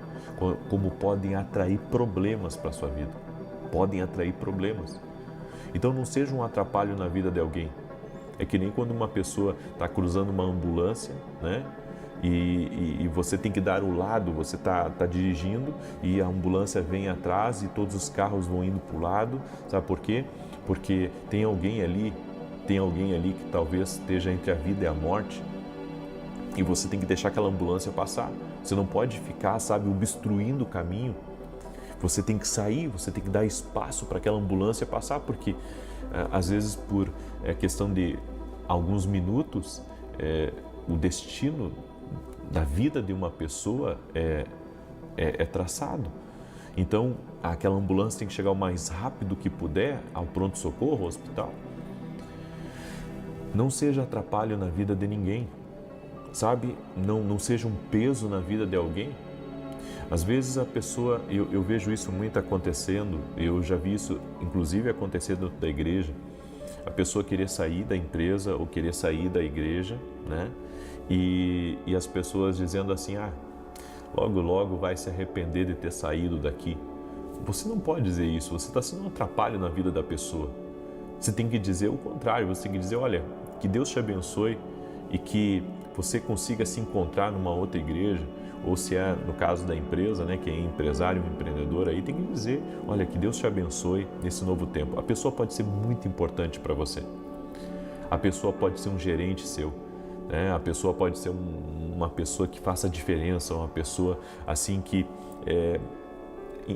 S1: como podem atrair problemas para a sua vida, podem atrair problemas. Então não seja um atrapalho na vida de alguém. É que nem quando uma pessoa está cruzando uma ambulância, né? E você tem que dar o lado, você está dirigindo e a ambulância vem atrás e todos os carros vão indo para o lado. Sabe por quê? Porque tem alguém ali que talvez esteja entre a vida e a morte e você tem que deixar aquela ambulância passar. Você não pode ficar, sabe, obstruindo o caminho. Você tem que sair, você tem que dar espaço para aquela ambulância passar, porque às vezes por questão de alguns minutos, o destino da vida de uma pessoa é traçado. Então, aquela ambulância tem que chegar o mais rápido que puder ao pronto-socorro, ao hospital. Não seja atrapalho na vida de ninguém, sabe? Não seja um peso na vida de alguém. Às vezes a pessoa, eu vejo isso muito acontecendo, eu já vi isso inclusive acontecer dentro da igreja, a pessoa querer sair da empresa ou querer sair da igreja, né? E as pessoas dizendo assim, logo vai se arrepender de ter saído daqui. Você não pode dizer isso, você está sendo um atrapalho na vida da pessoa. Você tem que dizer o contrário, você tem que dizer, olha, que Deus te abençoe e que você consiga se encontrar numa outra igreja, ou se é no caso da empresa, né, que é empresário, empreendedor, aí tem que dizer, olha, que Deus te abençoe nesse novo tempo. A pessoa pode ser muito importante para você. A pessoa pode ser um gerente seu, né? A pessoa pode ser uma pessoa que faça diferença, uma pessoa assim que,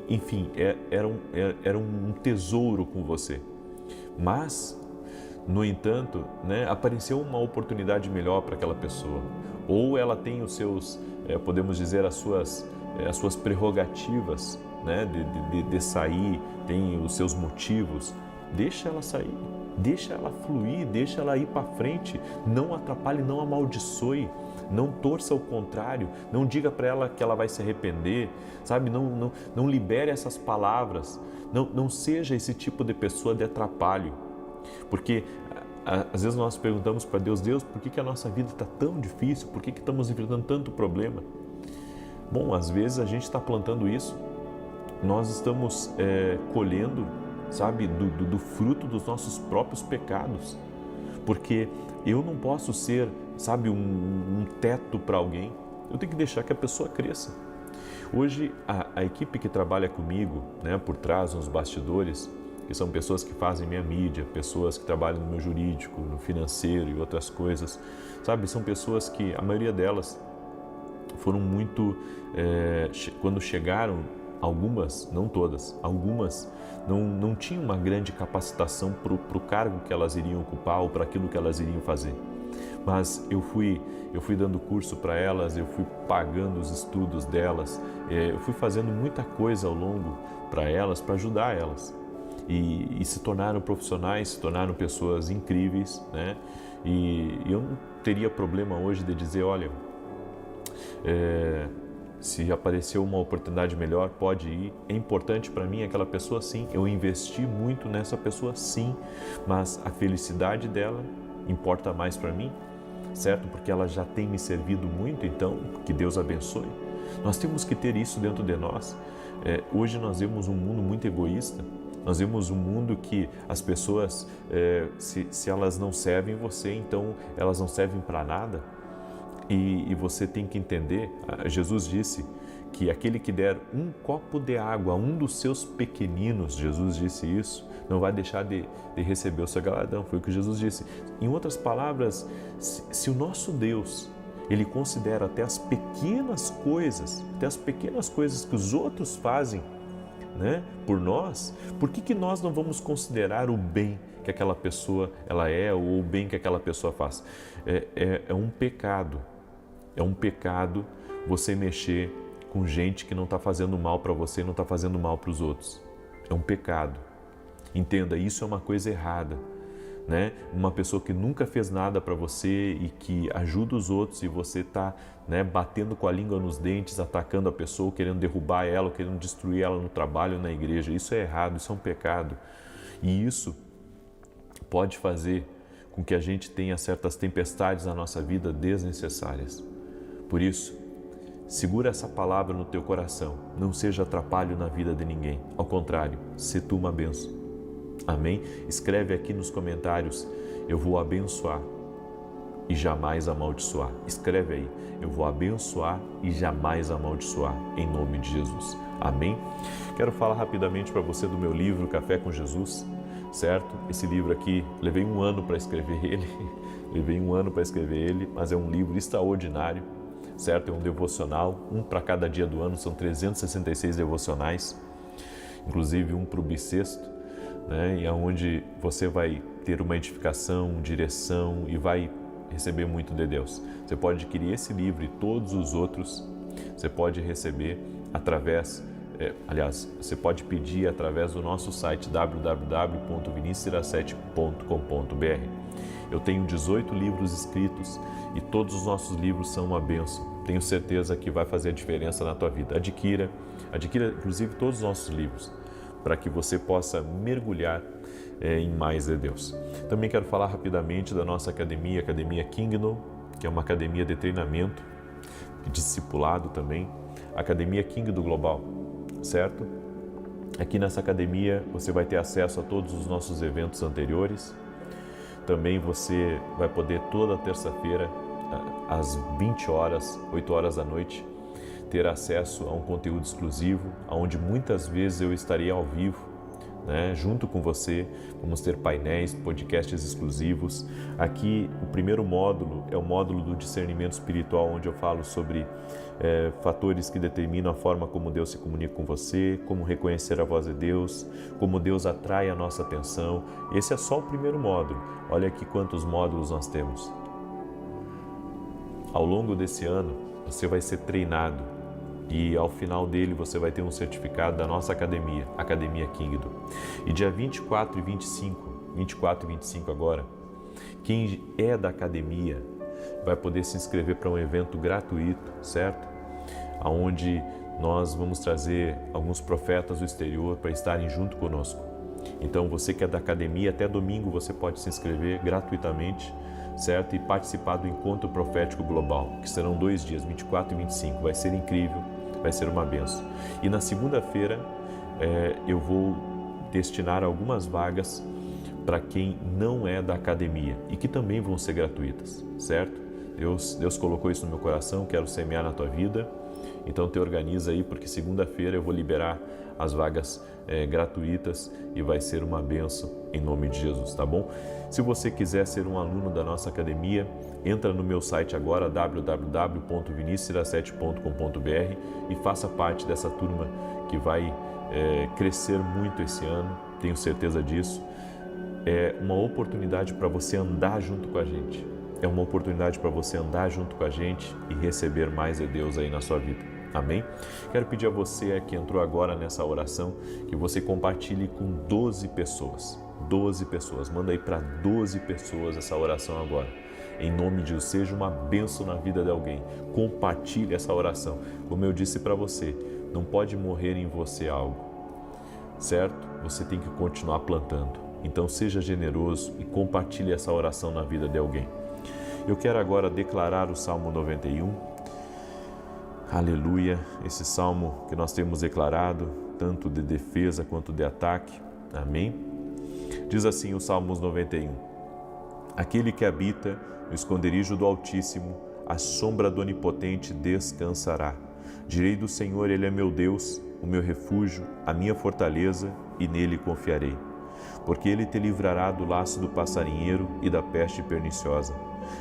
S1: enfim, era um tesouro com você. Mas, no entanto, né, apareceu uma oportunidade melhor para aquela pessoa. Ou ela tem os seus, podemos dizer, as suas prerrogativas, né, de sair, tem os seus motivos. Deixa ela sair, deixa ela fluir, deixa ela ir para frente. Não atrapalhe, não amaldiçoe, não torça ao contrário, não diga para ela que ela vai se arrepender, sabe? Não libere essas palavras, não seja esse tipo de pessoa de atrapalho. Porque às vezes nós perguntamos para Deus, por que a nossa vida está tão difícil? Por que estamos enfrentando tanto problema? Bom, às vezes a gente está plantando isso, nós estamos colhendo, sabe, do fruto dos nossos próprios pecados. Porque eu não posso ser, sabe, um teto para alguém, eu tenho que deixar que a pessoa cresça. Hoje, a equipe que trabalha comigo, né, por trás, nos bastidores, que são pessoas que fazem minha mídia, pessoas que trabalham no meu jurídico, no financeiro e outras coisas, sabe? São pessoas que, a maioria delas, foram muito, quando chegaram, algumas, não todas, algumas não tinham uma grande capacitação para o cargo que elas iriam ocupar ou para aquilo que elas iriam fazer. Mas eu fui dando curso para elas, eu fui pagando os estudos delas, eu fui fazendo muita coisa ao longo para elas, para ajudar elas. E se tornaram profissionais, se tornaram pessoas incríveis, né? E eu não teria problema hoje de dizer, olha, se apareceu uma oportunidade melhor, pode ir. É importante para mim aquela pessoa, sim. Eu investi muito nessa pessoa, sim. Mas a felicidade dela importa mais para mim, certo? Porque ela já tem me servido muito, então que Deus abençoe. Nós temos que ter isso dentro de nós. Hoje nós vemos um mundo muito egoísta. Nós vemos um mundo que as pessoas, se elas não servem você, então elas não servem para nada. E você tem que entender, Jesus disse que aquele que der um copo de água a um dos seus pequeninos, Jesus disse isso, não vai deixar de receber o seu galardão, foi o que Jesus disse. Em outras palavras, se o nosso Deus, Ele considera até as pequenas coisas que os outros fazem, né, por nós, por que nós não vamos considerar o bem que aquela pessoa ela ou o bem que aquela pessoa faz? É um pecado você mexer com gente que não está fazendo mal para você e não está fazendo mal para os outros. É um pecado. Entenda, isso é uma coisa errada, né? Uma pessoa que nunca fez nada para você e que ajuda os outros e você está, né, batendo com a língua nos dentes, atacando a pessoa, querendo derrubar ela, querendo destruir ela no trabalho, na igreja. Isso é errado, isso é um pecado. E isso pode fazer com que a gente tenha certas tempestades na nossa vida desnecessárias. Por isso, segura essa palavra no teu coração. Não seja atrapalho na vida de ninguém. Ao contrário, se tu uma bênção. Amém? Escreve aqui nos comentários: eu vou abençoar e jamais amaldiçoar. Escreve aí: eu vou abençoar e jamais amaldiçoar, em nome de Jesus. Amém? Quero falar rapidamente para você do meu livro Café com Jesus, certo? Esse livro aqui, levei um ano para escrever ele, mas é um livro extraordinário, certo? É um devocional, um para cada dia do ano, são 366 devocionais, inclusive um para o bissexto, né? E aonde você vai ter uma edificação, direção e vai receber muito de Deus. Você pode adquirir esse livro e todos os outros, você pode receber através, você pode pedir através do nosso site www.vinicius17.com.br. Eu tenho 18 livros escritos e todos os nossos livros são uma bênção. Tenho certeza que vai fazer a diferença na tua vida. Adquira inclusive todos os nossos livros, para que você possa mergulhar em mais de Deus. Também quero falar rapidamente da nossa academia, Academia Kingdom, que é uma academia de treinamento, discipulado também, Academia Kingdom Global, certo? Aqui nessa academia você vai ter acesso a todos os nossos eventos anteriores. Também você vai poder toda terça-feira, às 20 horas, 8 horas da noite, ter acesso a um conteúdo exclusivo, onde muitas vezes eu estarei ao vivo, né, junto com você. Vamos ter painéis, podcasts exclusivos. Aqui o primeiro módulo é o módulo do discernimento espiritual, onde eu falo sobre fatores que determinam a forma como Deus se comunica com você, como reconhecer a voz de Deus, como Deus atrai a nossa atenção. Esse é só o primeiro módulo. Olha aqui quantos módulos nós temos. Ao longo desse ano, você vai ser treinado e ao final dele você vai ter um certificado da nossa academia, Academia Kingdom. E dia 24 e 25 agora, quem é da academia vai poder se inscrever para um evento gratuito, certo? Onde nós vamos trazer alguns profetas do exterior para estarem junto conosco. Então você que é da academia, até domingo você pode se inscrever gratuitamente, certo? E participar do Encontro Profético Global, que serão 2 dias, 24 e 25. Vai ser incrível, vai ser uma bênção. E na segunda-feira eu vou destinar algumas vagas para quem não é da academia e que também vão ser gratuitas, certo? Deus colocou isso no meu coração, quero semear na tua vida. Então te organiza aí, porque segunda-feira eu vou liberar as vagas gratuitas e vai ser uma bênção em nome de Jesus, tá bom? Se você quiser ser um aluno da nossa academia, entra no meu site agora, www.vinicius17.com.br, e faça parte dessa turma que vai crescer muito esse ano, tenho certeza disso. É uma oportunidade para você andar junto com a gente. É uma oportunidade para você andar junto com a gente e receber mais de Deus aí na sua vida. Amém? Quero pedir a você que entrou agora nessa oração, que você compartilhe com 12 pessoas. 12 pessoas. Manda aí para 12 pessoas essa oração agora. Em nome de Deus, seja uma bênção na vida de alguém. Compartilhe essa oração. Como eu disse para você, não pode morrer em você algo, certo? Você tem que continuar plantando. Então seja generoso e compartilhe essa oração na vida de alguém. Eu quero agora declarar o Salmo 91. Aleluia, esse salmo que nós temos declarado, tanto de defesa quanto de ataque. Amém? Diz assim o Salmos 91. Aquele que habita no esconderijo do Altíssimo, à sombra do Onipotente descansará. Direi do Senhor, Ele é meu Deus, o meu refúgio, a minha fortaleza, e nele confiarei. Porque Ele te livrará do laço do passarinheiro e da peste perniciosa.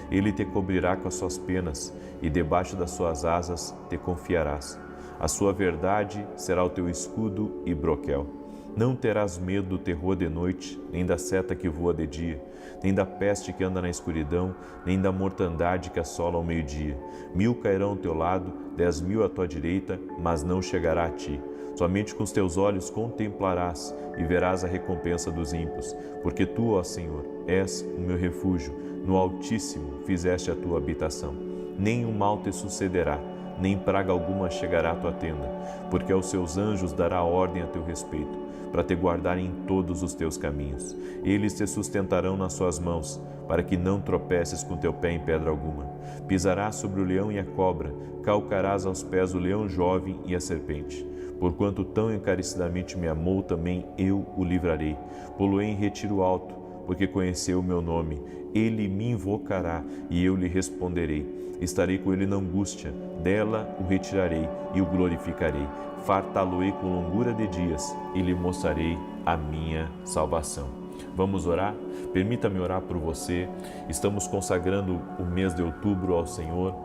S1: Ele te cobrirá com as suas penas, e debaixo das suas asas te confiarás. A sua verdade será o teu escudo e broquel. Não terás medo do terror de noite, nem da seta que voa de dia, nem da peste que anda na escuridão, nem da mortandade que assola ao meio-dia. 1000 cairão ao teu lado, 10.000 à tua direita, mas não chegará a ti. Somente com os teus olhos contemplarás e verás a recompensa dos ímpios, porque tu, ó Senhor, és o meu refúgio, no Altíssimo fizeste a tua habitação. Nenhum mal te sucederá, nem praga alguma chegará à tua tenda, porque aos seus anjos dará ordem a teu respeito, para te guardarem em todos os teus caminhos. Eles te sustentarão nas suas mãos, para que não tropeces com teu pé em pedra alguma. Pisarás sobre o leão e a cobra, calcarás aos pés o leão jovem e a serpente. Porquanto tão encarecidamente me amou, também eu o livrarei. Pô-lo-ei em retiro alto, porque conheceu o meu nome. Ele me invocará e eu lhe responderei. Estarei com ele na angústia, dela o retirarei e o glorificarei. Fartá-lo-ei com longura de dias e lhe mostrarei a minha salvação. Vamos orar? Permita-me orar por você. Estamos consagrando o mês de outubro ao Senhor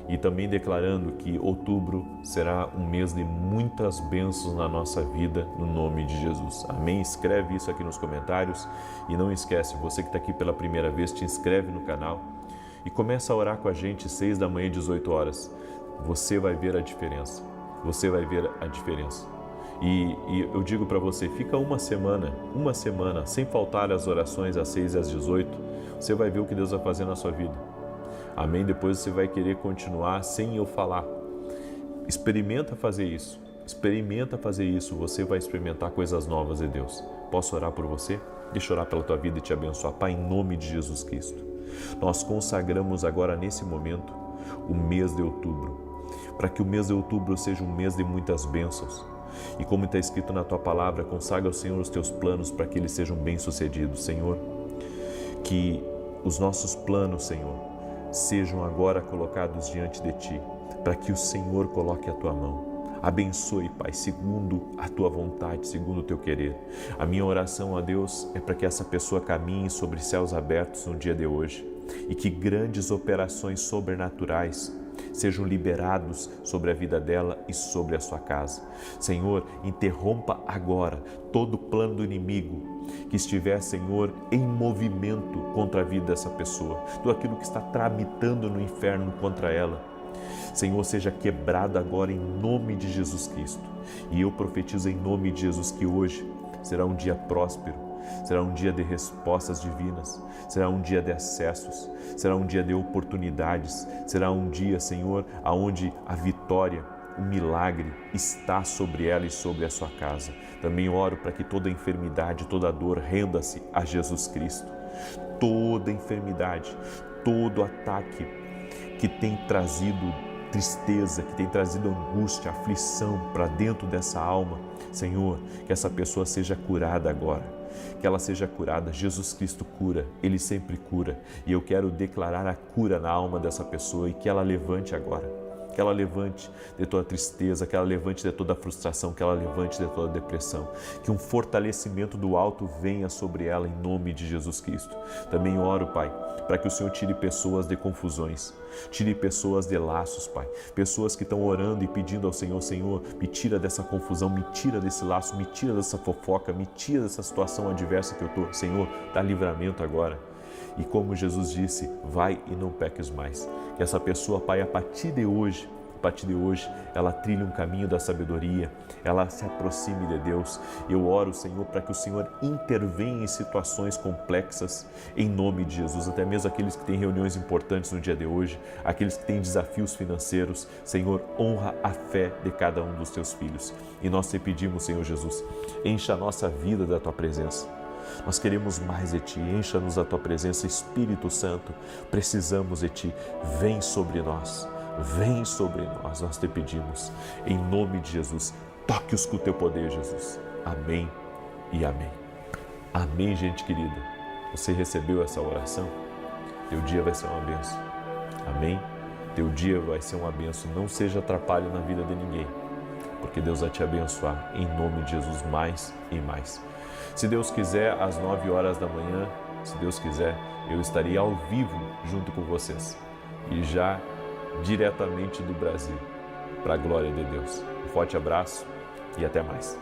S1: e também declarando que outubro será um mês de muitas bênçãos na nossa vida, no nome de Jesus. Amém? Escreve isso aqui nos comentários e não esquece, você que está aqui pela primeira vez, te inscreve no canal e começa a orar com a gente 6 da manhã, 18 horas. Você vai ver a diferença. Você vai ver a diferença. E eu digo para você, fica uma semana, sem faltar as orações às 6 e às 18, você vai ver o que Deus vai fazer na sua vida. Amém? Depois você vai querer continuar sem eu falar. Experimenta fazer isso. Você vai experimentar coisas novas de Deus. Posso orar por você? Deixa eu orar pela tua vida e te abençoar. Pai, em nome de Jesus Cristo. Nós consagramos agora, nesse momento, o mês de outubro. Para que o mês de outubro seja um mês de muitas bênçãos. E como está escrito na tua palavra, consagra ao Senhor os teus planos para que eles sejam bem-sucedidos. Senhor, que os nossos planos, Senhor, sejam agora colocados diante de Ti, para que o Senhor coloque a Tua mão. Abençoe, Pai, segundo a Tua vontade, segundo o Teu querer. A minha oração a Deus é para que essa pessoa caminhe sobre céus abertos no dia de hoje e que grandes operações sobrenaturais sejam liberados sobre a vida dela e sobre a sua casa. Senhor, interrompa agora todo plano do inimigo que estiver, Senhor, em movimento contra a vida dessa pessoa. Tudo aquilo que está tramitando no inferno contra ela, Senhor, seja quebrado agora em nome de Jesus Cristo. E eu profetizo em nome de Jesus que hoje será um dia próspero, será um dia de respostas divinas, será um dia de acessos, será um dia de oportunidades, será um dia, Senhor, aonde a vitória, o milagre está sobre ela e sobre a sua casa. Também oro para que toda enfermidade, toda dor renda-se a Jesus Cristo. Toda enfermidade, todo ataque que tem trazido tristeza, que tem trazido angústia, aflição para dentro dessa alma, Senhor, que essa pessoa seja curada agora. Que ela seja curada. Jesus Cristo cura, Ele sempre cura. E eu quero declarar a cura na alma dessa pessoa e que ela levante agora. Que ela levante de toda tristeza, que ela levante de toda frustração, que ela levante de toda depressão. Que um fortalecimento do alto venha sobre ela em nome de Jesus Cristo. Também oro, Pai, para que o Senhor tire pessoas de confusões, tire pessoas de laços, Pai. Pessoas que estão orando e pedindo ao Senhor, Senhor, me tira dessa confusão, me tira desse laço, me tira dessa fofoca, me tira dessa situação adversa que eu estou. Senhor, dá livramento agora. E como Jesus disse, vai e não peques mais. Que essa pessoa, Pai, a partir de hoje, ela trilhe um caminho da sabedoria, ela se aproxime de Deus. Eu oro, Senhor, para que o Senhor intervenha em situações complexas, em nome de Jesus. Até mesmo aqueles que têm reuniões importantes no dia de hoje, aqueles que têm desafios financeiros, Senhor, honra a fé de cada um dos teus filhos. E nós te pedimos, Senhor Jesus, encha a nossa vida da tua presença. Nós queremos mais de Ti, encha-nos da Tua presença, Espírito Santo, precisamos de Ti, vem sobre nós, nós te pedimos, em nome de Jesus, toque-os com o Teu poder, Jesus, amém e amém. Amém, gente querida, você recebeu essa oração? Teu dia vai ser uma bênção, amém? Teu dia vai ser uma bênção, não seja atrapalho na vida de ninguém, porque Deus vai te abençoar, em nome de Jesus, mais e mais. Se Deus quiser, às 9 horas da manhã, se Deus quiser, eu estarei ao vivo junto com vocês. E já diretamente do Brasil, para a glória de Deus. Um forte abraço e até mais.